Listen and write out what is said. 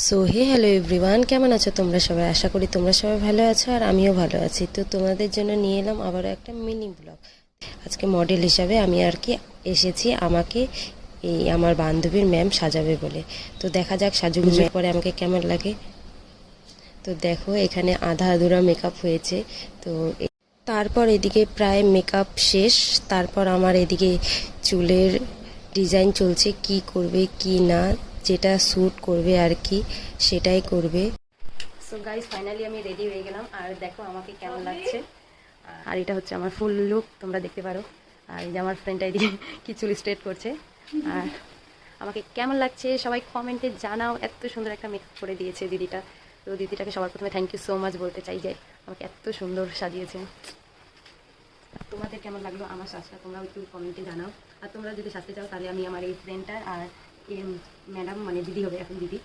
So hello everyone, কেমন আছো তোমরা সবাই? আশা করি তোমরা সবাই ভালো আছো আর আমিও ভালো আছি। তো তোমাদের জন্য নিয়ে এলাম আবারও একটা মিনি ব্লগ। আজকে মডেল হিসাবে আমি আর কি এসেছি, আমাকে এই আমার বান্ধবীর ম্যাম সাজাবে বলে। তো দেখা যাক সাজুগুজুর পরে আমাকে কেমন লাগে। তো দেখো এখানে আধা আধুরা মেকআপ হয়েছে। তো তারপর এদিকে প্রায় মেকআপ শেষ। তারপর আমার এদিকে চুলের ডিজাইন চলছে, কি করবে কি না, যেটা শ্যুট করবে আর কি সেটাই করবে। সো গাইস, ফাইনালি আমি রেডি হয়ে গেলাম আর দেখো আমাকে কেমন লাগছে। আর এটা হচ্ছে আমার ফুল লুক, তোমরা দেখতে পারো। আর এই যে আমার ফ্রেন্ডটা এদিকে কি চুল স্ট্রেট করছে। আর আমাকে কেমন লাগছে সবাই কমেন্টে জানাও। এত সুন্দর একটা মেকআপ করে দিয়েছে দিদিটা। তো দিদিটাকে সবার প্রথমে থ্যাংক ইউ সো মাচ বলতে চাই যে আমাকে এত সুন্দর সাজিয়েছে। তোমাদের কেমন লাগলো আমার সাজটা তোমরাও একটু কমেন্টে জানাও। আর তোমরা যদি সাজতে চাও তাহলে আমি আমার এই ফ্রেন্ডটার আর ম্যাডাম মানে দিদি হবে এখন দিদি,